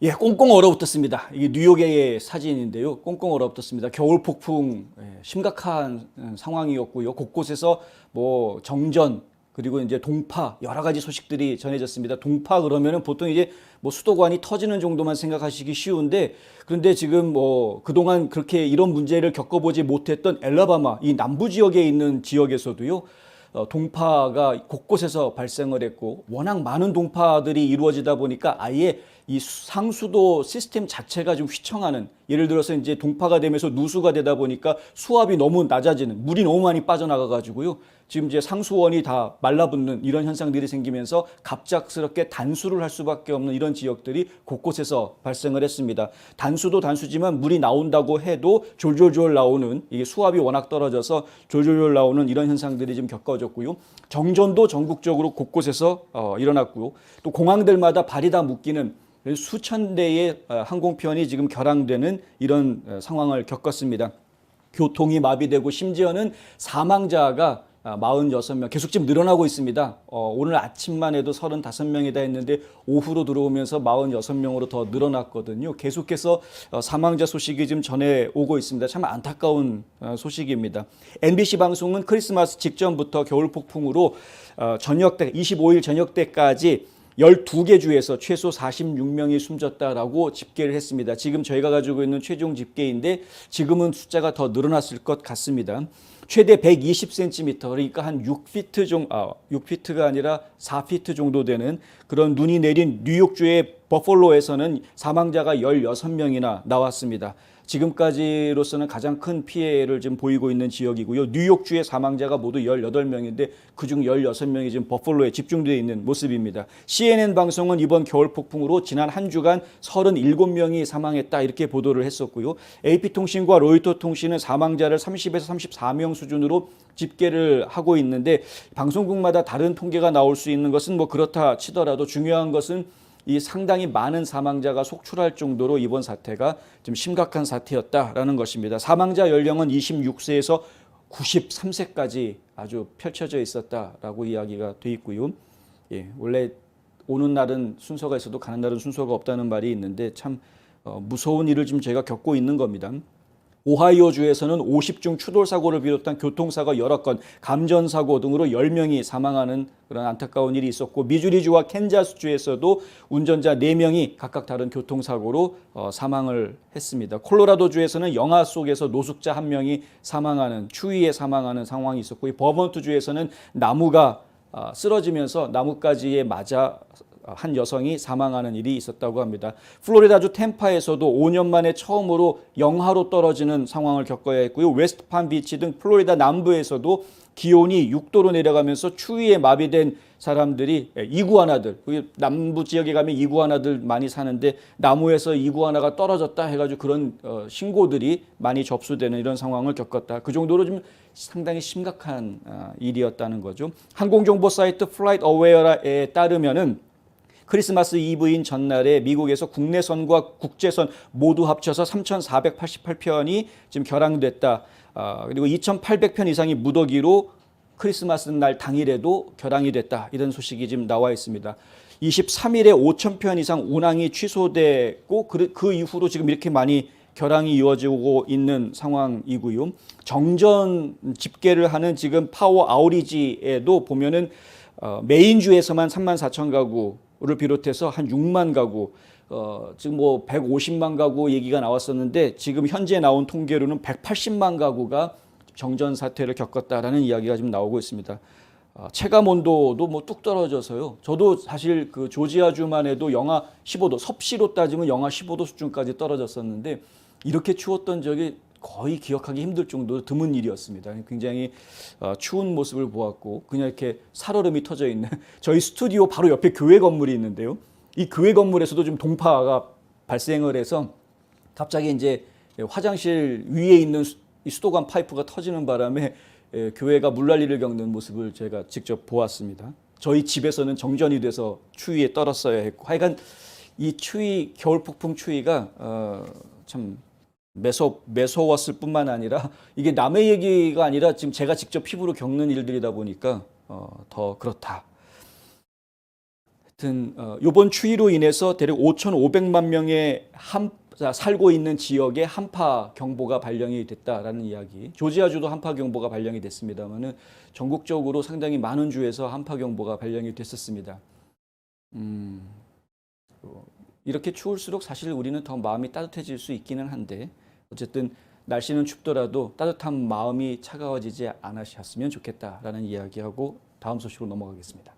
예, 꽁꽁 얼어붙었습니다. 이게 뉴욕의 사진인데요. 꽁꽁 얼어붙었습니다. 겨울 폭풍 심각한 상황이었고요. 곳곳에서 뭐 정전 그리고 이제 동파 여러 가지 소식들이 전해졌습니다. 동파 그러면은 보통 이제 뭐 수도관이 터지는 정도만 생각하시기 쉬운데 그런데 지금 뭐 그동안 그렇게 이런 문제를 겪어보지 못했던 엘라바마 이 남부 지역에 있는 지역에서도요. 동파가 곳곳에서 발생을 했고 워낙 많은 동파들이 이루어지다 보니까 아예 이 상수도 시스템 자체가 좀 휘청하는 예를 들어서 이제 동파가 되면서 누수가 되다 보니까 수압이 너무 낮아지는 물이 너무 많이 빠져나가 가지고요. 지금 이제 상수원이 다 말라붙는 이런 현상들이 생기면서 갑작스럽게 단수를 할 수밖에 없는 이런 지역들이 곳곳에서 발생을 했습니다. 단수도 단수지만 물이 나온다고 해도 졸졸졸 나오는 이게 수압이 워낙 떨어져서 졸졸졸 나오는 이런 현상들이 지금 겪어졌고요. 정전도 전국적으로 곳곳에서 일어났고요. 또 공항들마다 발이 다 묶이는 수천 대의 항공편이 지금 결항되는 이런 상황을 겪었습니다. 교통이 마비되고 심지어는 사망자가 46명 계속 지금 늘어나고 있습니다. 오늘 아침만 해도 35명이다 했는데 오후로 들어오면서 46명으로 더 늘어났거든요. 계속해서 사망자 소식이 지금 전해오고 있습니다. 참 안타까운 소식입니다. MBC 방송은 크리스마스 직전부터 겨울 폭풍으로 저녁 때 25일 저녁 때까지 12개 주에서 최소 46명이 숨졌다라고 집계를 했습니다. 지금 저희가 가지고 있는 최종 집계인데 지금은 숫자가 더 늘어났을 것 같습니다. 최대 120cm 그러니까 한 6피트 정도, 6피트가 아니라 4피트 정도 되는 그런 눈이 내린 뉴욕주의 버펄로에서는 사망자가 16명이나 나왔습니다. 지금까지로서는 가장 큰 피해를 지금 보이고 있는 지역이고요. 뉴욕주의 사망자가 모두 18명인데 그중 16명이 지금 버펄로에 집중되어 있는 모습입니다. CNN 방송은 이번 겨울 폭풍으로 지난 한 주간 37명이 사망했다 이렇게 보도를 했었고요. AP통신과 로이터 통신은 사망자를 30에서 34명 수준으로 집계를 하고 있는데 방송국마다 다른 통계가 나올 수 있는 것은 뭐 그렇다 치더라도 중요한 것은 이 상당히 많은 사망자가 속출할 정도로 이번 사태가 좀 심각한 사태였다라는 것입니다. 사망자 연령은 26세에서 93세까지 아주 펼쳐져 있었다라고 이야기가 돼 있고요. 예, 원래 오는 날은 순서가 있어도 가는 날은 순서가 없다는 말이 있는데 참 무서운 일을 지금 제가 겪고 있는 겁니다. 오하이오주에서는 50중 추돌 사고를 비롯한 교통사고 여러 건, 감전사고 등으로 10명이 사망하는 그런 안타까운 일이 있었고 미주리주와 캔자스주에서도 운전자 4명이 각각 다른 교통사고로 사망을 했습니다. 콜로라도주에서는 영하 속에서 노숙자 1명이 사망하는 추위에 사망하는 상황이 있었고 버몬트주에서는 나무가 쓰러지면서 나뭇가지에 맞아 한 여성이 사망하는 일이 있었다고 합니다. 플로리다주 템파에서도 5년 만에 처음으로 영하로 떨어지는 상황을 겪어야 했고요. 웨스트팜비치 등 플로리다 남부에서도 기온이 6도로 내려가면서 추위에 마비된 사람들이 이구아나들, 남부 지역에 가면 이구아나들 많이 사는데 나무에서 이구아나가 떨어졌다 해가지고 그런 신고들이 많이 접수되는 이런 상황을 겪었다. 그 정도로 좀 상당히 심각한 일이었다는 거죠. 항공정보 사이트 플라이트어웨어에 따르면은 크리스마스 이브인 전날에 미국에서 국내선과 국제선 모두 합쳐서 3,488편이 지금 결항됐다. 그리고 2,800편 이상이 무더기로 크리스마스 날 당일에도 결항이 됐다. 이런 소식이 지금 나와 있습니다. 23일에 5,000편 이상 운항이 취소됐고 그 이후로 지금 이렇게 많이 결항이 이루어지고 있는 상황이고요. 정전 집계를 하는 지금 파워 아우리지에도 보면은 메인주에서만 34,000가구 를 비롯해서 한 6만 가구, 지금 뭐 150만 가구 얘기가 나왔었는데 지금 현재 나온 통계로는 180만 가구가 정전 사태를 겪었다라는 이야기가 지금 나오고 있습니다. 체감 온도도 뭐 뚝 떨어져서요. 저도 사실 그 조지아주만 해도 영하 15도, 섭씨로 따지면 영하 15도 수준까지 떨어졌었는데 이렇게 추웠던 적이 거의 기억하기 힘들 정도로 드문 일이었습니다. 굉장히 추운 모습을 보았고 그냥 이렇게 살얼음이 터져 있는 저희 스튜디오 바로 옆에 교회 건물이 있는데요. 이 교회 건물에서도 좀 동파가 발생을 해서 갑자기 이제 화장실 위에 있는 수도관 파이프가 터지는 바람에 교회가 물난리를 겪는 모습을 제가 직접 보았습니다. 저희 집에서는 정전이 돼서 추위에 떨었어야 했고 하여간 이 추위 겨울 폭풍 추위가 참 매서웠을 뿐만 아니라 이게 남의 얘기가 아니라 지금 제가 직접 피부로 겪는 일들이다 보니까 더 그렇다. 하여튼 이번 추위로 인해서 대략 5,500만 명의 살고 있는 지역에 한파 경보가 발령이 됐다라는 이야기. 조지아주도 한파 경보가 발령이 됐습니다만은 전국적으로 상당히 많은 주에서 한파 경보가 발령이 됐었습니다. 이렇게 추울수록 사실 우리는 더 마음이 따뜻해질 수 있기는 한데 어쨌든 날씨는 춥더라도 따뜻한 마음이 차가워지지 않으셨으면 좋겠다라는 이야기하고 다음 소식으로 넘어가겠습니다.